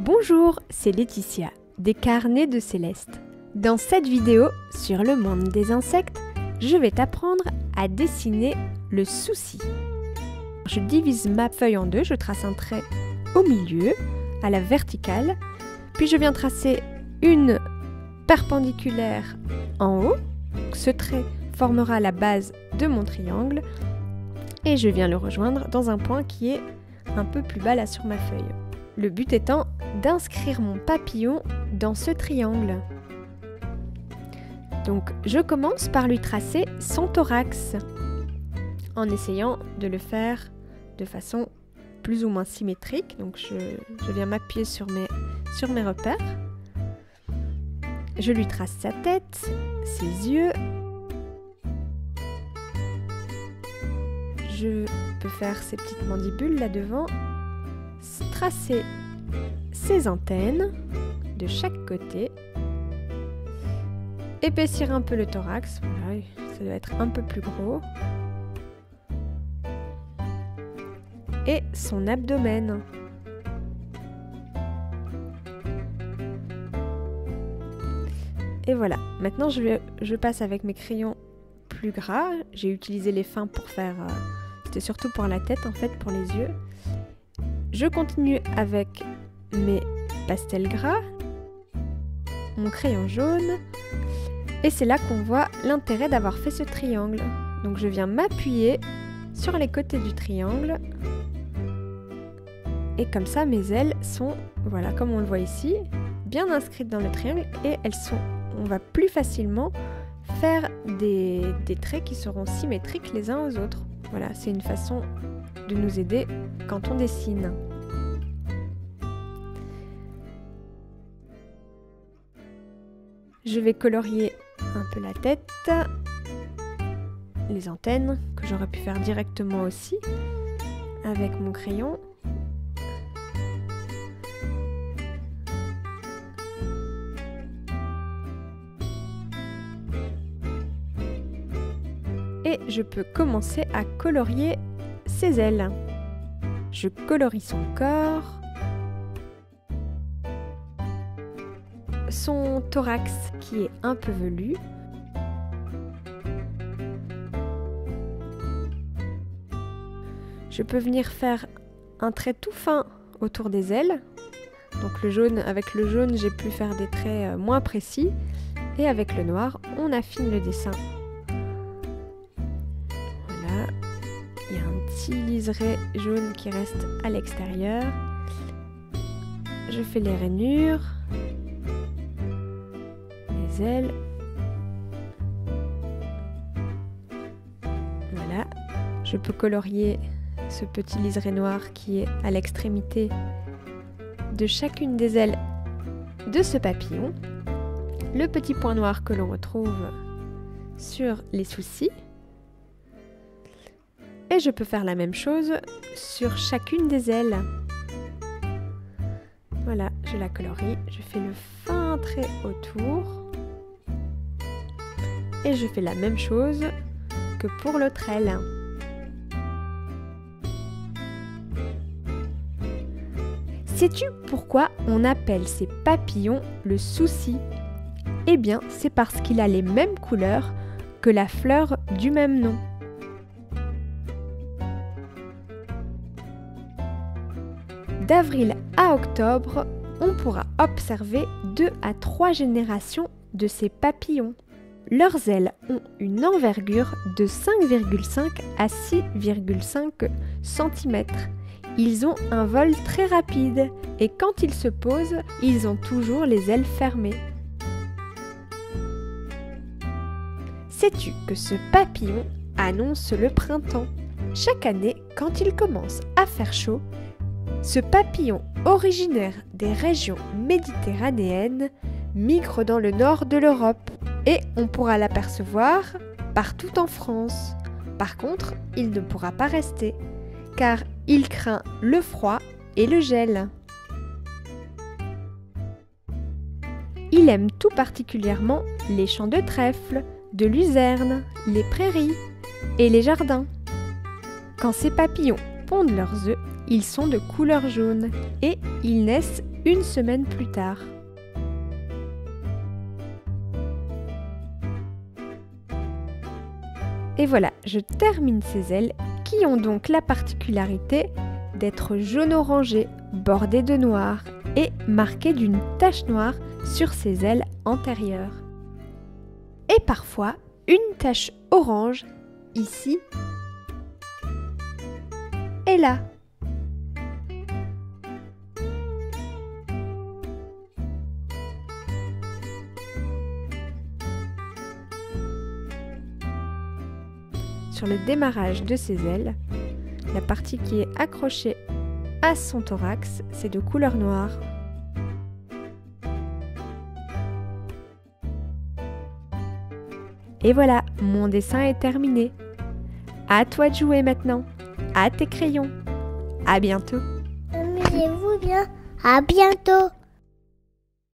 Bonjour, c'est Laetitia, des carnets de Céleste. Dans cette vidéo sur le monde des insectes, je vais t'apprendre à dessiner le souci. Je divise ma feuille en deux, je trace un trait au milieu, à la verticale, puis je viens tracer une perpendiculaire en haut. Ce trait formera la base de mon triangle et je viens le rejoindre dans un point qui est un peu plus bas là sur ma feuille. Le but étant d'inscrire mon papillon dans ce triangle. Donc je commence par lui tracer son thorax en essayant de le faire de façon plus ou moins symétrique. Donc je viens m'appuyer sur mes repères. Je lui trace sa tête, ses yeux. Je peux faire ses petites mandibules là devant. Tracer ses antennes de chaque côté. Épaissir un peu le thorax. Voilà, ça doit être un peu plus gros. Et son abdomen. Et voilà, maintenant je passe avec mes crayons plus gras. J'ai utilisé les fins pour faire... c'était surtout pour la tête en fait, pour les yeux. Je continue avec mes pastels gras, mon crayon jaune. Et c'est là qu'on voit l'intérêt d'avoir fait ce triangle. Donc je viens m'appuyer sur les côtés du triangle. Et comme ça, mes ailes sont, voilà, comme on le voit ici, bien inscrites dans le triangle. Et on va plus facilement faire des traits qui seront symétriques les uns aux autres. Voilà, c'est une façon de nous aider quand on dessine. Je vais colorier un peu la tête, les antennes, que j'aurais pu faire directement aussi avec mon crayon. Et je peux commencer à colorier ses ailes. Je colorie son corps, son thorax qui est un peu velu. Je peux venir faire un trait tout fin autour des ailes. Donc avec le jaune, j'ai pu faire des traits moins précis. Et avec le noir, on affine le dessin. Voilà. Il y a un petit liseré jaune qui reste à l'extérieur. Je fais les rainures. Les ailes. Voilà. Je peux colorier ce petit liseré noir qui est à l'extrémité de chacune des ailes de ce papillon. Le petit point noir que l'on retrouve sur les soucis. Et je peux faire la même chose sur chacune des ailes. Voilà, je la colorie, je fais le fin trait autour. Et je fais la même chose que pour l'autre aile. Sais-tu pourquoi on appelle ces papillons le souci? Eh bien, c'est parce qu'il a les mêmes couleurs que la fleur du même nom. D'avril à octobre, on pourra observer 2 à 3 générations de ces papillons. Leurs ailes ont une envergure de 5,5 à 6,5 cm. Ils ont un vol très rapide et quand ils se posent, ils ont toujours les ailes fermées. Sais-tu que ce papillon annonce le printemps? Chaque année, quand il commence à faire chaud, ce papillon originaire des régions méditerranéennes migre dans le nord de l'Europe et on pourra l'apercevoir partout en France. Par contre, il ne pourra pas rester car il craint le froid et le gel. Il aime tout particulièrement les champs de trèfle, de luzerne, les prairies et les jardins. Quand ces papillons pondent leurs œufs, ils sont de couleur jaune et ils naissent 1 semaine plus tard. Et voilà, je termine ces ailes qui ont donc la particularité d'être jaune-orangé, bordées de noir et marquées d'une tache noire sur ses ailes antérieures. Et parfois, une tache orange ici et là. Sur le démarrage de ses ailes, la partie qui est accrochée à son thorax, c'est de couleur noire. Et voilà, mon dessin est terminé. À toi de jouer maintenant. À tes crayons. À bientôt. Amusez-vous bien. À bientôt.